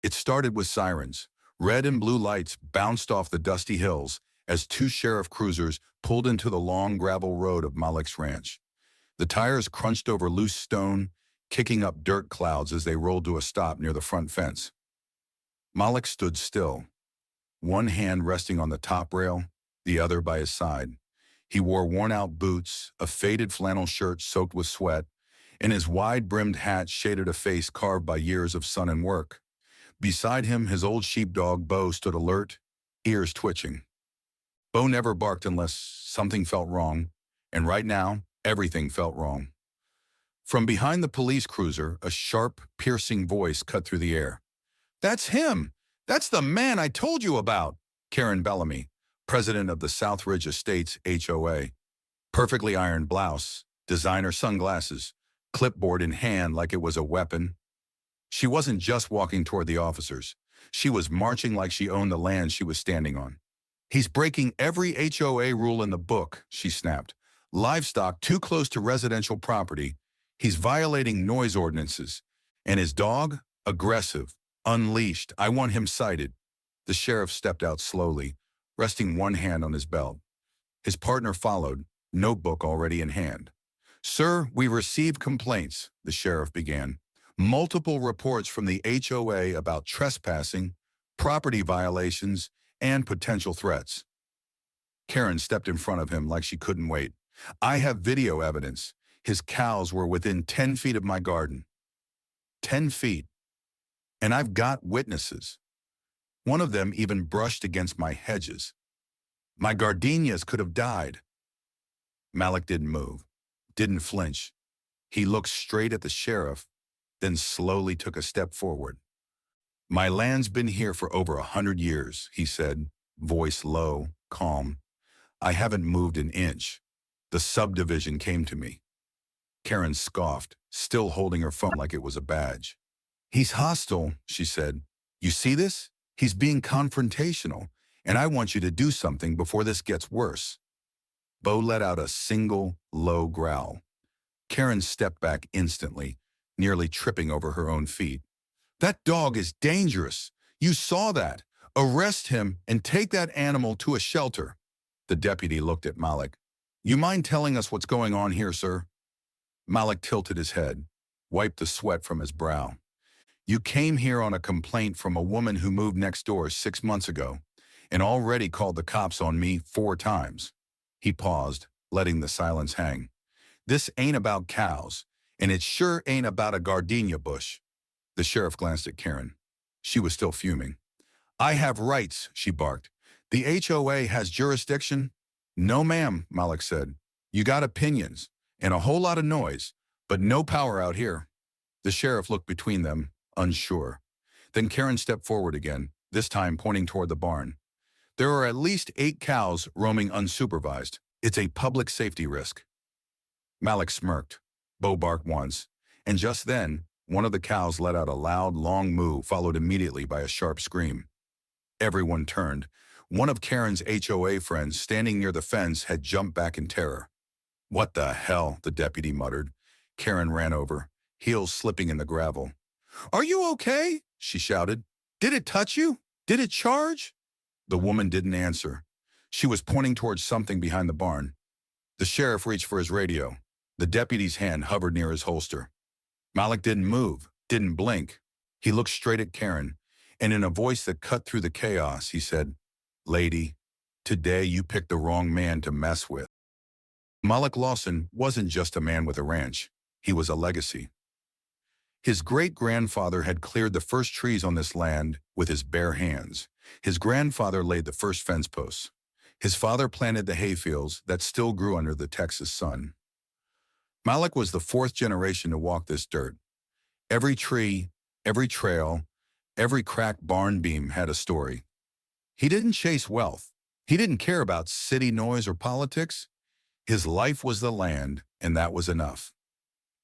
It started with sirens. Red and blue lights bounced off the dusty hills as two sheriff cruisers pulled into the long gravel road of Malik's ranch. The tires crunched over loose stone, kicking up dirt clouds as they rolled to a stop near the front fence. Malik stood still, one hand resting on the top rail, the other by his side. He wore worn-out boots, a faded flannel shirt soaked with sweat, and his wide-brimmed hat shaded a face carved by years of sun and work. Beside him, his old sheepdog, Bo, stood alert, ears twitching. Bo never barked unless something felt wrong, and right now, everything felt wrong. From behind the police cruiser, a sharp, piercing voice cut through the air. "That's him! That's the man I told you about!" Karen Bellamy, president of the Southridge Estates HOA. Perfectly ironed blouse, designer sunglasses, clipboard in hand like it was a weapon. She wasn't just walking toward the officers. She was marching like she owned the land she was standing on. "He's breaking every HOA rule in the book," she snapped. "Livestock too close to residential property. He's violating noise ordinances. And his dog? Aggressive. Unleashed. I want him cited." The sheriff stepped out slowly, resting one hand on his belt. His partner followed, notebook already in hand. "Sir, we received complaints," the sheriff began. "Multiple reports from the HOA about trespassing, property violations, and potential threats." Karen stepped in front of him like she couldn't wait. "I have video evidence. His cows were within 10 feet of my garden." 10 feet. "And I've got witnesses. One of them even brushed against my hedges. My gardenias could have died." Malik didn't move, didn't flinch. He looked straight at the sheriff, then slowly took a step forward. "My land's been here for over 100 years, he said, voice low, calm. "I haven't moved an inch. The subdivision came to me." Karen scoffed, still holding her phone like it was a badge. "He's hostile," she said. "You see this? He's being confrontational, and I want you to do something before this gets worse." Bo let out a single, low growl. Karen stepped back instantly, nearly tripping over her own feet. "That dog is dangerous. You saw that. Arrest him and take that animal to a shelter." The deputy looked at Malik. "You mind telling us what's going on here, sir?" Malik tilted his head, wiped the sweat from his brow. "You came here on a complaint from a woman who moved next door 6 months ago and already called the cops on me 4 times. He paused, letting the silence hang. "This ain't about cows, and it sure ain't about a gardenia bush." The sheriff glanced at Karen. She was still fuming. "I have rights," she barked. "The HOA has jurisdiction." "No, ma'am," Malik said. "You got opinions and a whole lot of noise, but no power out here." The sheriff looked between them, unsure. Then Karen stepped forward again, this time pointing toward the barn. "There are at least 8 cows roaming unsupervised. It's a public safety risk." Malik smirked. Bo barked once, and just then, one of the cows let out a loud, long moo, followed immediately by a sharp scream. Everyone turned. One of Karen's HOA friends standing near the fence had jumped back in terror. "What the hell?" the deputy muttered. Karen ran over, heels slipping in the gravel. "Are you okay?" she shouted. "Did it touch you? Did it charge?" The woman didn't answer. She was pointing towards something behind the barn. The sheriff reached for his radio. The deputy's hand hovered near his holster. Malik didn't move, didn't blink. He looked straight at Karen, and in a voice that cut through the chaos, he said, "Lady, today you picked the wrong man to mess with." Malik Lawson wasn't just a man with a ranch. He was a legacy. His great-grandfather had cleared the first trees on this land with his bare hands. His grandfather laid the first fence posts. His father planted the hayfields that still grew under the Texas sun. Malik was the 4th generation to walk this dirt. Every tree, every trail, every cracked barn beam had a story. He didn't chase wealth. He didn't care about city noise or politics. His life was the land, and that was enough.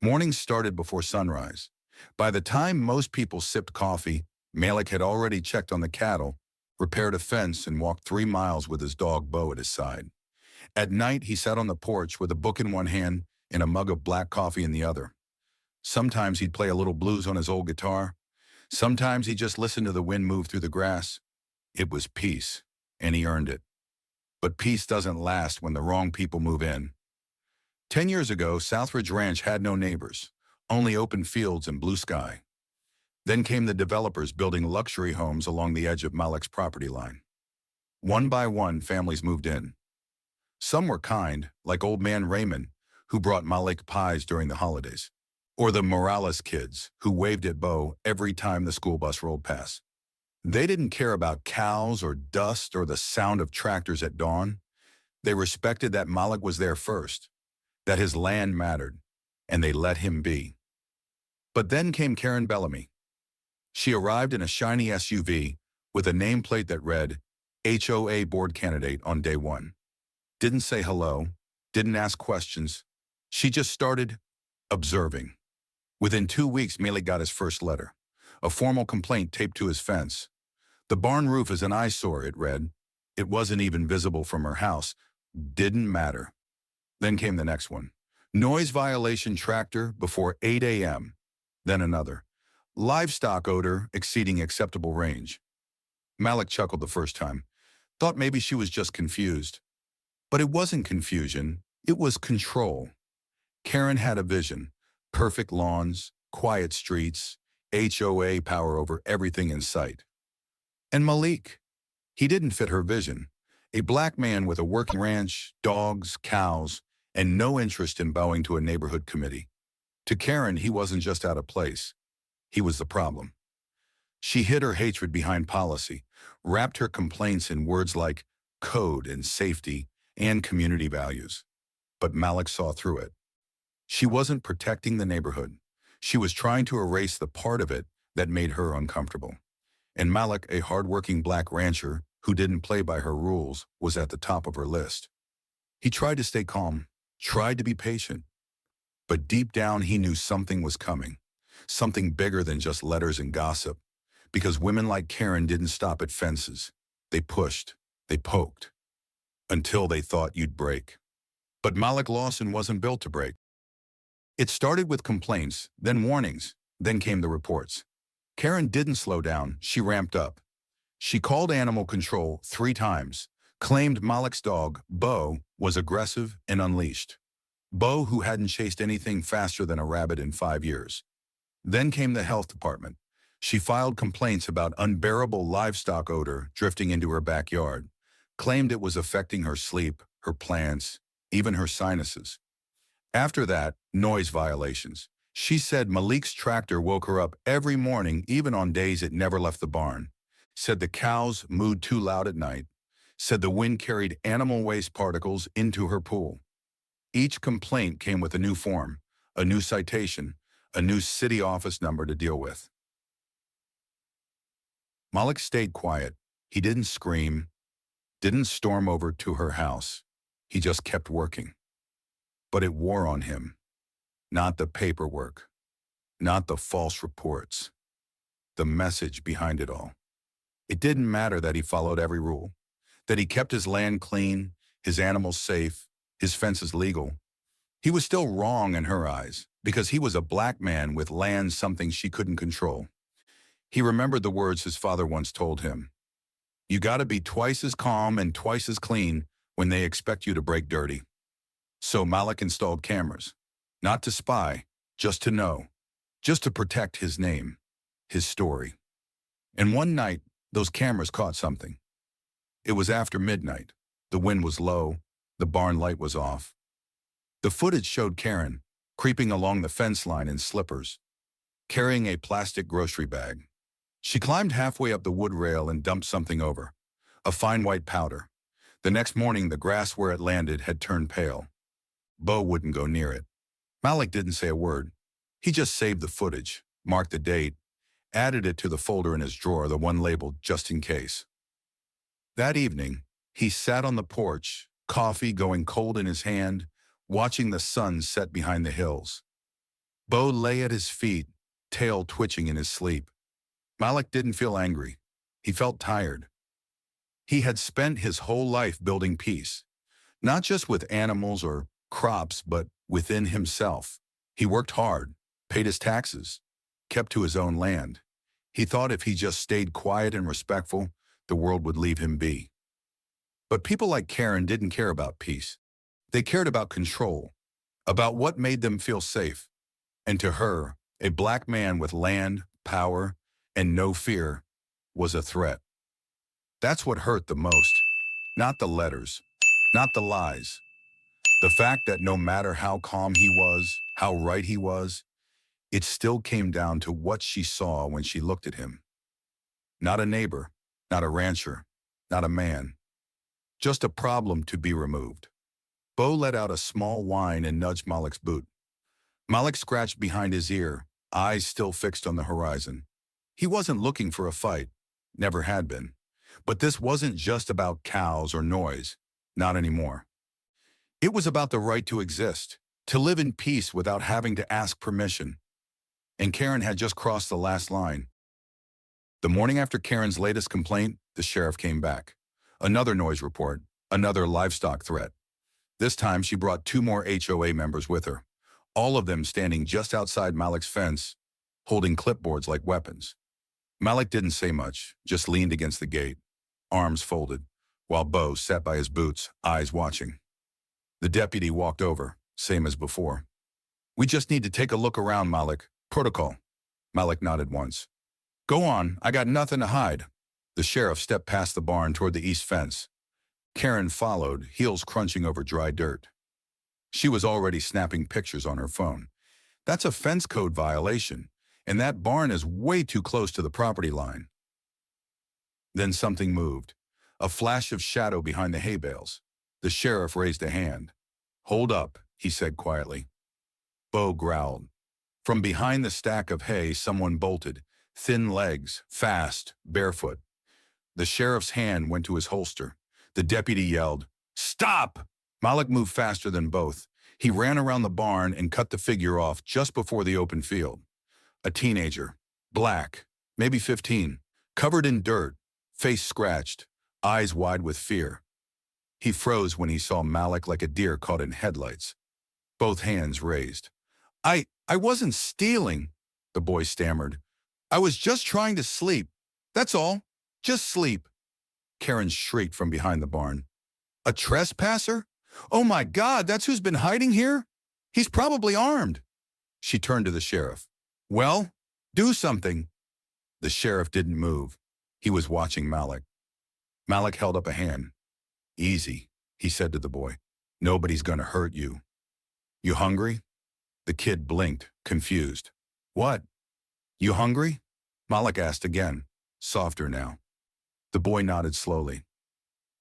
Mornings started before sunrise. By the time most people sipped coffee, Malik had already checked on the cattle, repaired a fence, and walked 3 miles with his dog Bo at his side. At night, he sat on the porch with a book in one hand and a mug of black coffee in the other. Sometimes he'd play a little blues on his old guitar. Sometimes he just listened to the wind move through the grass. It was peace, and he earned it. But peace doesn't last when the wrong people move in. 10 years ago, Southridge Ranch had no neighbors, only open fields and blue sky. Then came the developers building luxury homes along the edge of Malik's property line. One by one, families moved in. Some were kind, like old man Raymond, who brought Malik pies during the holidays, or the Morales kids, who waved at Bo every time the school bus rolled past. They didn't care about cows or dust or the sound of tractors at dawn. They respected that Malik was there first, that his land mattered, and they let him be. But then came Karen Bellamy. She arrived in a shiny SUV with a nameplate that read, HOA board candidate on day one. Didn't say hello, didn't ask questions. She just started observing. Within 2 weeks, Malik got his first letter, a formal complaint taped to his fence. The barn roof is an eyesore, it read. It wasn't even visible from her house. Didn't matter. Then came the next one. Noise violation tractor before 8 a.m. Then another. Livestock odor exceeding acceptable range. Malik chuckled the first time, thought maybe she was just confused. But it wasn't confusion, it was control. Karen had a vision. Perfect lawns, quiet streets, HOA power over everything in sight. And Malik, he didn't fit her vision. A black man with a working ranch, dogs, cows, and no interest in bowing to a neighborhood committee. To Karen, he wasn't just out of place. He was the problem. She hid her hatred behind policy, wrapped her complaints in words like code and safety and community values. But Malik saw through it. She wasn't protecting the neighborhood. She was trying to erase the part of it that made her uncomfortable. And Malik, a hardworking black rancher who didn't play by her rules, was at the top of her list. He tried to stay calm, tried to be patient. But deep down, he knew something was coming, something bigger than just letters and gossip. Because women like Karen didn't stop at fences. They pushed, they poked, until they thought you'd break. But Malik Lawson wasn't built to break. It started with complaints, then warnings, then came the reports. Karen didn't slow down, she ramped up. She called animal control 3 times, claimed Malik's dog, Bo, was aggressive and unleashed. Bo, who hadn't chased anything faster than a rabbit in 5 years. Then came the health department. She filed complaints about unbearable livestock odor drifting into her backyard, claimed it was affecting her sleep, her plants, even her sinuses. After that, noise violations. She said Malik's tractor woke her up every morning, even on days it never left the barn. Said the cows mooed too loud at night. Said the wind carried animal waste particles into her pool. Each complaint came with a new form, a new citation, a new city office number to deal with. Malik stayed quiet. He didn't scream, didn't storm over to her house. He just kept working. But it wore on him. Not the paperwork, not the false reports, the message behind it all. It didn't matter that he followed every rule, that he kept his land clean, his animals safe, his fences legal. He was still wrong in her eyes because he was a black man with land, something she couldn't control. He remembered the words his father once told him. You gotta be twice as calm and twice as clean when they expect you to break dirty. So Malik installed cameras, not to spy, just to know, just to protect his name, his story. And one night, those cameras caught something. It was after midnight. The wind was low, the barn light was off. The footage showed Karen creeping along the fence line in slippers, carrying a plastic grocery bag. She climbed halfway up the wood rail and dumped something over, a fine white powder. The next morning, the grass where it landed had turned pale. Bo wouldn't go near it. Malik didn't say a word. He just saved the footage, marked the date, added it to the folder in his drawer, the one labeled just in case. That evening, he sat on the porch, coffee going cold in his hand, watching the sun set behind the hills. Bo lay at his feet, tail twitching in his sleep. Malik didn't feel angry. He felt tired. He had spent his whole life building peace, not just with animals or crops, but within himself. He worked hard, paid his taxes, kept to his own land. He thought if he just stayed quiet and respectful, the world would leave him be. But people like Karen didn't care about peace. They cared about control, about what made them feel safe. And to her, a black man with land, power, and no fear was a threat. That's what hurt the most. Not the letters, not the lies. The fact that no matter how calm he was, how right he was, it still came down to what she saw when she looked at him. Not a neighbor, not a rancher, not a man. Just a problem to be removed. Bo let out a small whine and nudged Malik's boot. Malik scratched behind his ear, eyes still fixed on the horizon. He wasn't looking for a fight, never had been. But this wasn't just about cows or noise, not anymore. It was about the right to exist, to live in peace without having to ask permission. And Karen had just crossed the last line. The morning after Karen's latest complaint, the sheriff came back. Another noise report, another livestock threat. This time she brought 2 more HOA members with her, all of them standing just outside Malik's fence, holding clipboards like weapons. Malik didn't say much, just leaned against the gate, arms folded, while Bo sat by his boots, eyes watching. The deputy walked over, same as before. "We just need to take a look around, Malik. Protocol." Malik nodded once. "Go on, I got nothing to hide." The sheriff stepped past the barn toward the east fence. Karen followed, heels crunching over dry dirt. She was already snapping pictures on her phone. That's a fence code violation, and that barn is way too close to the property line. Then something moved, a flash of shadow behind the hay bales. The sheriff raised a hand. "Hold up," he said quietly. Bo growled. From behind the stack of hay, someone bolted, thin legs, fast, barefoot. The sheriff's hand went to his holster. The deputy yelled, "Stop!" Malik moved faster than both. He ran around the barn and cut the figure off just before the open field. A teenager, black, maybe 15, covered in dirt, face scratched, eyes wide with fear. He froze when he saw Malik like a deer caught in headlights. Both hands raised. I wasn't stealing," the boy stammered. "I was just trying to sleep. That's all. Just sleep." Karen shrieked from behind the barn. "A trespasser? Oh my God, that's who's been hiding here? He's probably armed." She turned to the sheriff. "Well, do something." The sheriff didn't move. He was watching Malik. Malik held up a hand. "Easy," he said to the boy. "Nobody's gonna hurt you. You hungry?" The kid blinked, confused. "What? You hungry?" Malik asked again, softer now. The boy nodded slowly.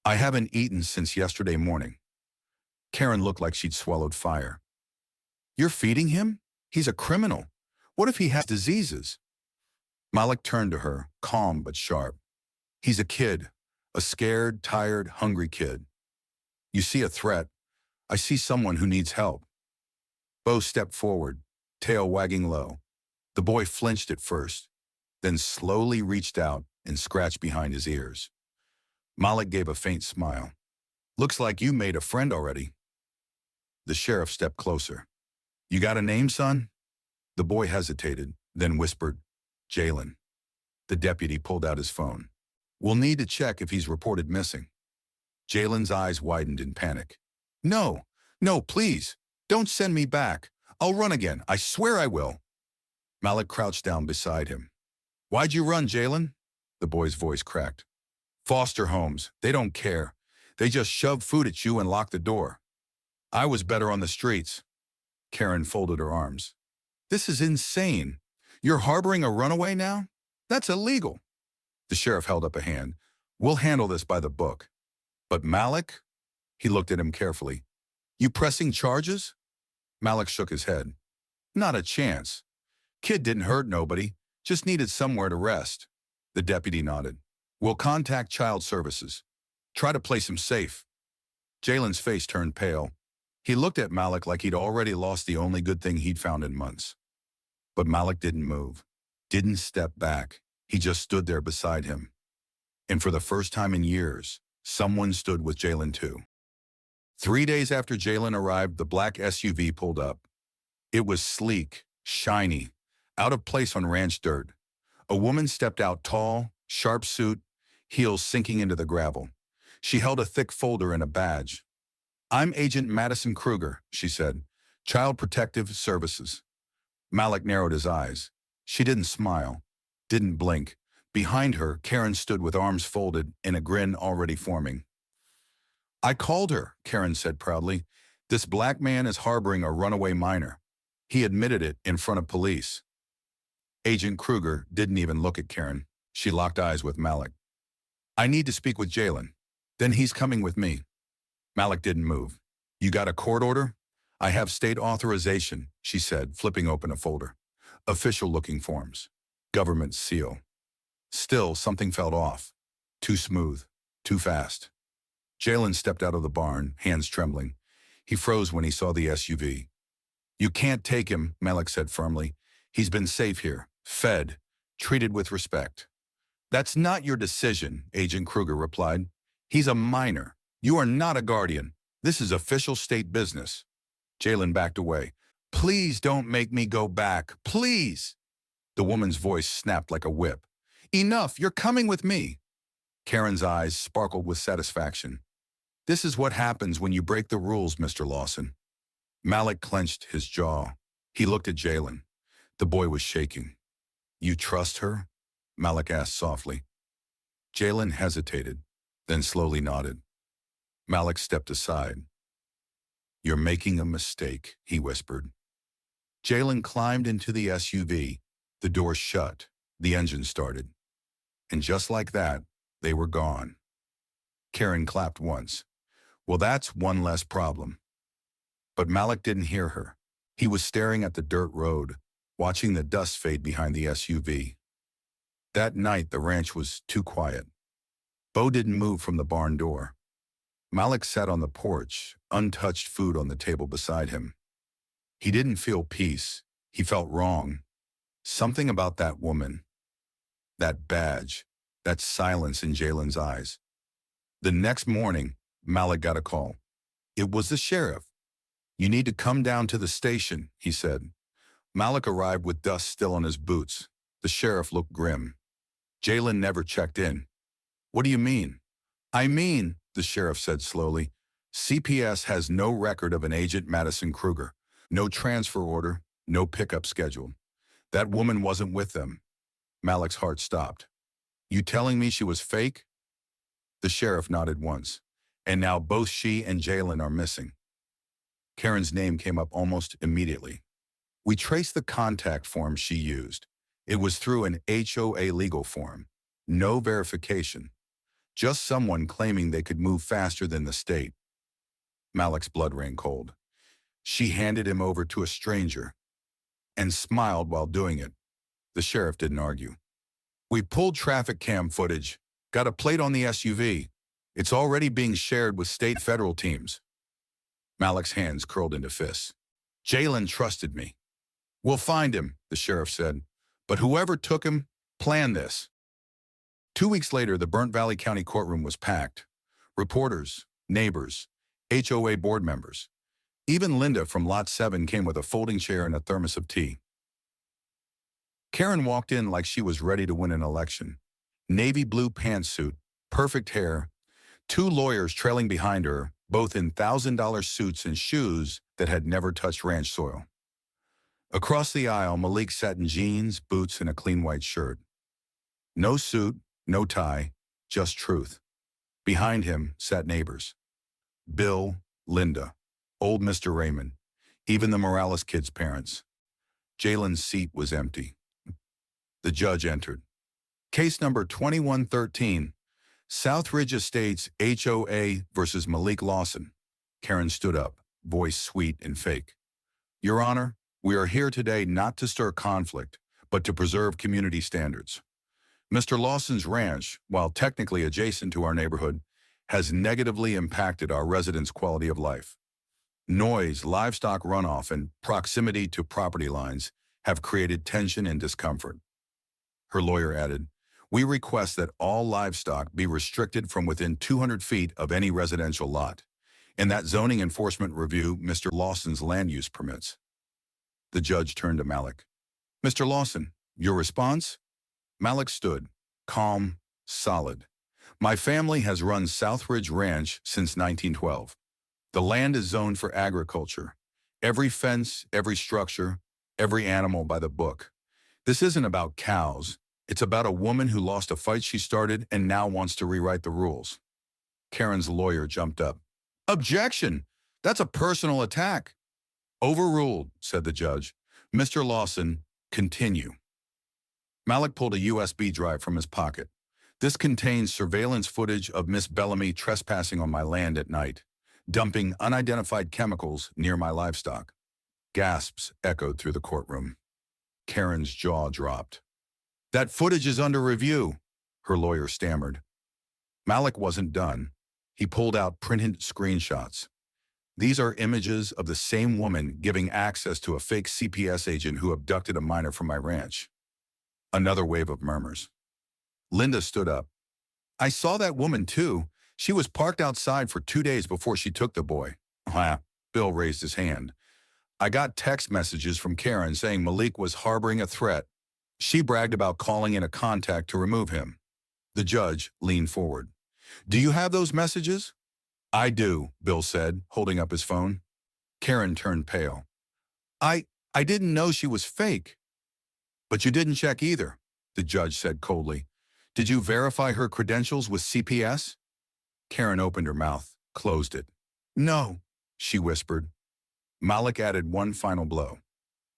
"I haven't eaten since yesterday morning." Karen looked like she'd swallowed fire. "You're feeding him? He's a criminal. What if he has diseases?" Malik turned to her, calm but sharp. "He's a kid, a scared, tired, hungry kid. You see a threat. I see someone who needs help." Bo stepped forward, tail wagging low. The boy flinched at first, then slowly reached out and scratched behind his ears. Malik gave a faint smile. "Looks like you made a friend already." The sheriff stepped closer. "You got a name, son?" The boy hesitated, then whispered, "Jalen." The deputy pulled out his phone. "We'll need to check if he's reported missing." Jalen's eyes widened in panic. No, please, don't send me back. I'll run again. I swear I will." Malik crouched down beside him. "Why'd you run, Jalen?" The boy's voice cracked. "Foster homes, they don't care. They just shove food at you and lock the door. I was better on the streets." Karen folded her arms. "This is insane. You're harboring a runaway now? That's illegal." The sheriff held up a hand. "We'll handle this by the book." "But Malik?" He looked at him carefully. "You pressing charges?" Malik shook his head. "Not a chance. Kid didn't hurt nobody, just needed somewhere to rest." The deputy nodded. "We'll contact child services. Try to place him safe." Jalen's face turned pale. He looked at Malik like he'd already lost the only good thing he'd found in months. But Malik didn't move, didn't step back. He just stood there beside him. And for the first time in years, someone stood with Jalen too. 3 days after Jalen arrived, the black SUV pulled up. It was sleek, shiny, out of place on ranch dirt. A woman stepped out tall, sharp suit, heels sinking into the gravel. She held a thick folder and a badge. "I'm Agent Madison Kruger," she said. "Child Protective Services." Malik narrowed his eyes. She didn't smile, didn't blink. Behind her, Karen stood with arms folded and a grin already forming. "I called her," Karen said proudly. "This black man is harboring a runaway minor. He admitted it in front of police." Agent Kruger didn't even look at Karen. She locked eyes with Malik. "I need to speak with Jalen. Then he's coming with me." Malik didn't move. "You got a court order?" "I have state authorization," she said, flipping open a folder. Official-looking forms. Government seal. Still, something felt off. Too smooth. Too fast. Jalen stepped out of the barn, hands trembling. He froze when he saw the SUV. "You can't take him," Malik said firmly. "He's been safe here, fed, treated with respect." "That's not your decision," Agent Kruger replied. "He's a minor. You are not a guardian. This is official state business." Jalen backed away. "Please don't make me go back. Please." The woman's voice snapped like a whip. "Enough. You're coming with me." Karen's eyes sparkled with satisfaction. "This is what happens when you break the rules, Mr. Lawson." Malik clenched his jaw. He looked at Jalen. The boy was shaking. "You trust her?" Malik asked softly. Jalen hesitated, then slowly nodded. Malik stepped aside. "You're making a mistake," he whispered. Jalen climbed into the SUV. The door shut. The engine started. And just like that, they were gone. Karen clapped once. "Well, that's one less problem." But Malik didn't hear her. He was staring at the dirt road, watching the dust fade behind the SUV. That night, the ranch was too quiet. Bo didn't move from the barn door. Malik sat on the porch, untouched food on the table beside him. He didn't feel peace. He felt wrong. Something about that woman, that badge, that silence in Jalen's eyes. The next morning, Malik got a call. It was the sheriff. "You need to come down to the station," he said. Malik arrived with dust still on his boots. The sheriff looked grim. Jalen never checked in. "What do you mean?" "I mean," the sheriff said slowly, "CPS has no record of an Agent Madison Kruger. No transfer order, no pickup schedule. That woman wasn't with them." Malik's heart stopped. "You telling me she was fake?" The sheriff nodded once. "And now both she and Jalen are missing." Karen's name came up almost immediately. "We traced the contact form she used. It was through an HOA legal form. No verification. Just someone claiming they could move faster than the state." Malik's blood ran cold. "She handed him over to a stranger and smiled while doing it." The sheriff didn't argue. "We pulled traffic cam footage, got a plate on the SUV. It's already being shared with state federal teams." Malik's hands curled into fists. "Jalen trusted me." "We'll find him," the sheriff said. "But whoever took him, planned this." 2 weeks later, the Burnt Valley County courtroom was packed. Reporters, neighbors, HOA board members. Even Linda from Lot 7 came with a folding chair and a thermos of tea. Karen walked in like she was ready to win an election. Navy blue pantsuit, perfect hair, 2 lawyers trailing behind her, both in $1,000 suits and shoes that had never touched ranch soil. Across the aisle, Malik sat in jeans, boots, and a clean white shirt. No suit, no tie, just truth. Behind him sat neighbors. Bill, Linda, old Mr. Raymond, even the Morales kids' parents. Jalen's seat was empty. The judge entered. "Case number 2113, Southridge Estates HOA versus Malik Lawson." Karen stood up, voice sweet and fake. "Your Honor, we are here today not to stir conflict, but to preserve community standards. Mr. Lawson's ranch, while technically adjacent to our neighborhood, has negatively impacted our residents' quality of life. Noise, livestock runoff, and proximity to property lines have created tension and discomfort." Her lawyer added, "We request that all livestock be restricted from within 200 feet of any residential lot, and that zoning enforcement review Mr. Lawson's land use permits." The judge turned to Malik. "Mr. Lawson, your response?" Malik stood, calm, solid. My family has run Southridge Ranch since 1912. The land is zoned for agriculture. Every fence, every structure, every animal by the book. This isn't about cows. It's about a woman who lost a fight she started and now wants to rewrite the rules. Karen's lawyer jumped up. Objection! That's a personal attack. Overruled, said the judge. Mr. Lawson, continue. Malik pulled a USB drive from his pocket. This contains surveillance footage of Miss Bellamy trespassing on my land at night, dumping unidentified chemicals near my livestock. Gasps echoed through the courtroom. Karen's jaw dropped. That footage is under review, her lawyer stammered. Malik wasn't done. He pulled out printed screenshots. These are images of the same woman giving access to a fake CPS agent who abducted a minor from my ranch. Another wave of murmurs. Linda stood up. I saw that woman too. She was parked outside for 2 days before she took the boy. Bill raised his hand. I got text messages from Karen saying Malik was harboring a threat. She bragged about calling in a contact to remove him. The judge leaned forward. Do you have those messages? I do, Bill said, holding up his phone. Karen turned pale. I didn't know she was fake. But you didn't check either, the judge said coldly. Did you verify her credentials with CPS? Karen opened her mouth, closed it. No, she whispered. Malik added one final blow.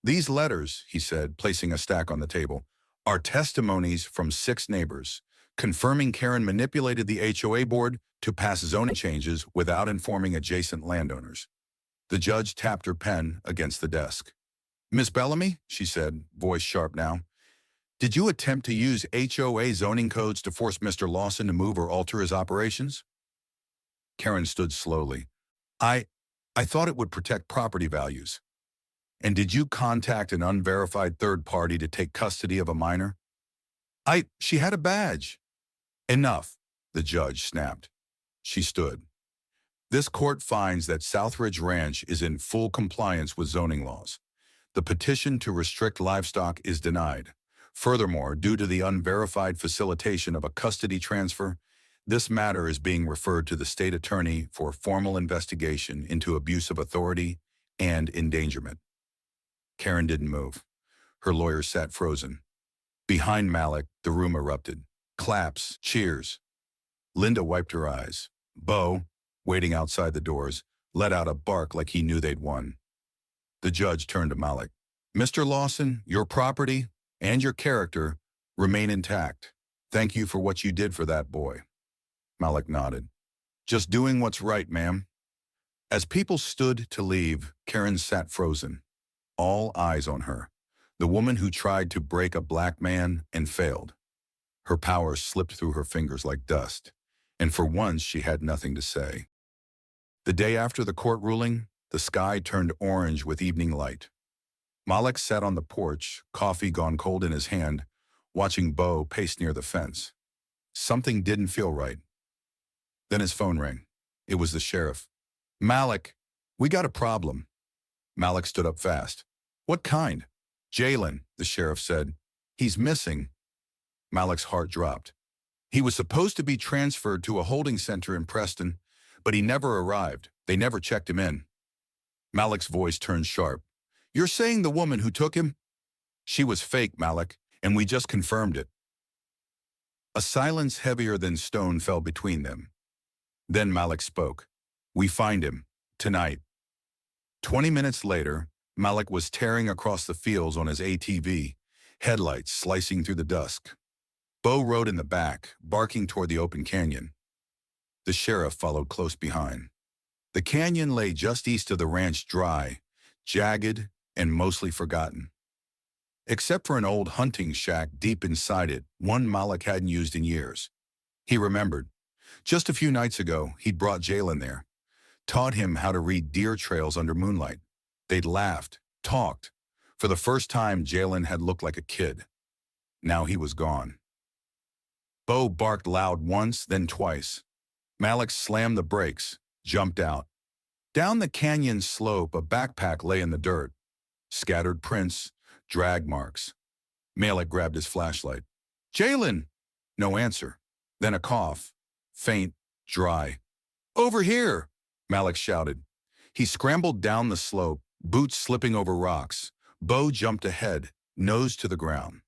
These letters, he said, placing a stack on the table, are testimonies from 6 neighbors, confirming Karen manipulated the HOA board to pass zoning changes without informing adjacent landowners. The judge tapped her pen against the desk. Miss Bellamy, she said, voice sharp now, did you attempt to use HOA zoning codes to force Mr. Lawson to move or alter his operations? Karen stood slowly. I thought it would protect property values. And did you contact an unverified third party to take custody of a minor? She had a badge. Enough, the judge snapped. She stood. This court finds that Southridge Ranch is in full compliance with zoning laws. The petition to restrict livestock is denied. Furthermore, due to the unverified facilitation of a custody transfer, this matter is being referred to the state attorney for formal investigation into abuse of authority and endangerment. Karen didn't move. Her lawyer sat frozen. Behind Malik, the room erupted. Claps, cheers. Linda wiped her eyes. Bo, waiting outside the doors, let out a bark like he knew they'd won. The judge turned to Malik. Mr. Lawson, your property and your character remain intact. Thank you for what you did for that boy. Malik nodded. Just doing what's right, ma'am. As people stood to leave, Karen sat frozen, all eyes on her, the woman who tried to break a black man and failed. Her power slipped through her fingers like dust, and for once she had nothing to say. The day after the court ruling, the sky turned orange with evening light. Malik sat on the porch, coffee gone cold in his hand, watching Bo pace near the fence. Something didn't feel right. Then his phone rang. It was the sheriff. Malik, we got a problem. Malik stood up fast. What kind? Jalen, the sheriff said. He's missing. Malik's heart dropped. He was supposed to be transferred to a holding center in Preston, but he never arrived. They never checked him in. Malik's voice turned sharp. You're saying the woman who took him? She was fake, Malik, and we just confirmed it. A silence heavier than stone fell between them. Then Malik spoke. We find him. Tonight. 20 minutes later, Malik was tearing across the fields on his ATV, headlights slicing through the dusk. Bo rode in the back, barking toward the open canyon. The sheriff followed close behind. The canyon lay just east of the ranch, dry, jagged, and mostly forgotten. Except for an old hunting shack deep inside it, one Malik hadn't used in years. He remembered. Just a few nights ago, he'd brought Jalen there, taught him how to read deer trails under moonlight. They'd laughed, talked. For the first time, Jalen had looked like a kid. Now he was gone. Bo barked loud once, then twice. Malik slammed the brakes, jumped out. Down the canyon slope, a backpack lay in the dirt. Scattered prints, drag marks. Malik grabbed his flashlight. Jalen! No answer. Then a cough. Faint, dry. Over here! Malik shouted. He scrambled down the slope, boots slipping over rocks. Bo jumped ahead, nose to the ground.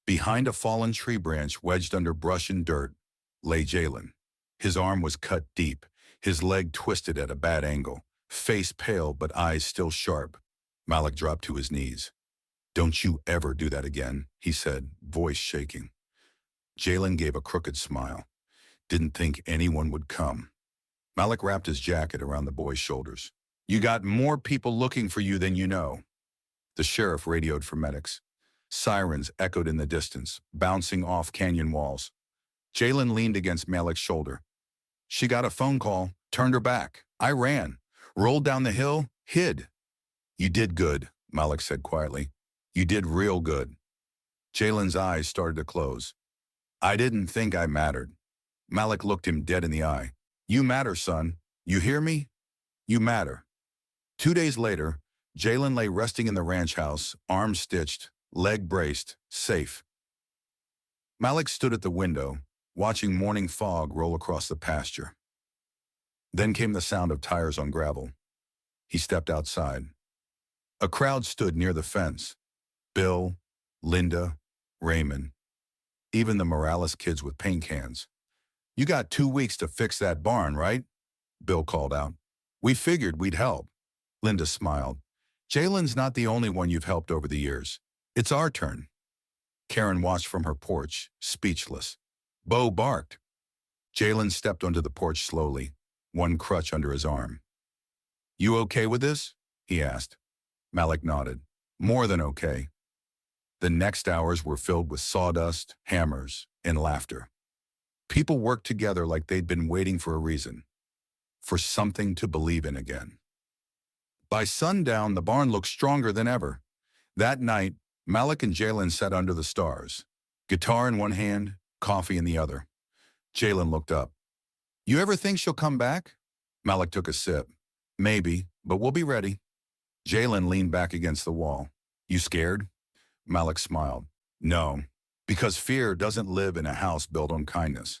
Behind a fallen tree branch wedged under brush and dirt lay Jalen. His arm was cut deep, his leg twisted at a bad angle, face pale but eyes still sharp. Malik dropped to his knees. "Don't you ever do that again," he said, voice shaking. Jalen gave a crooked smile. Didn't think anyone would come. Malik wrapped his jacket around the boy's shoulders. "You got more people looking for you than you know." The sheriff radioed for medics. Sirens echoed in the distance, bouncing off canyon walls. Jalen leaned against Malik's shoulder. "She got a phone call, turned her back. I ran, rolled down the hill, hid." "You did good," Malik said quietly. "You did real good." Jalen's eyes started to close. "I didn't think I mattered." Malik looked him dead in the eye. "You matter, son. You hear me? You matter." 2 days later, Jalen lay resting in the ranch house, arm stitched, leg braced, safe. Malik stood at the window, watching morning fog roll across the pasture. Then came the sound of tires on gravel. He stepped outside. A crowd stood near the fence. Bill, Linda, Raymond, even the Morales kids with paint cans. "You got 2 weeks to fix that barn, right?" Bill called out. "We figured we'd help." Linda smiled. "Jalen's not the only one you've helped over the years. It's our turn." Karen watched from her porch, speechless. Bo barked. Jalen stepped onto the porch slowly, one crutch under his arm. "You okay with this?" he asked. Malik nodded. "More than okay." The next hours were filled with sawdust, hammers, and laughter. People worked together like they'd been waiting for a reason, for something to believe in again. By sundown, the barn looked stronger than ever. That night, Malik and Jalen sat under the stars, guitar in one hand, coffee in the other. Jalen looked up. "You ever think she'll come back?" Malik took a sip. "Maybe, but we'll be ready." Jalen leaned back against the wall. "You scared?" Malik smiled. "No, because fear doesn't live in a house built on kindness."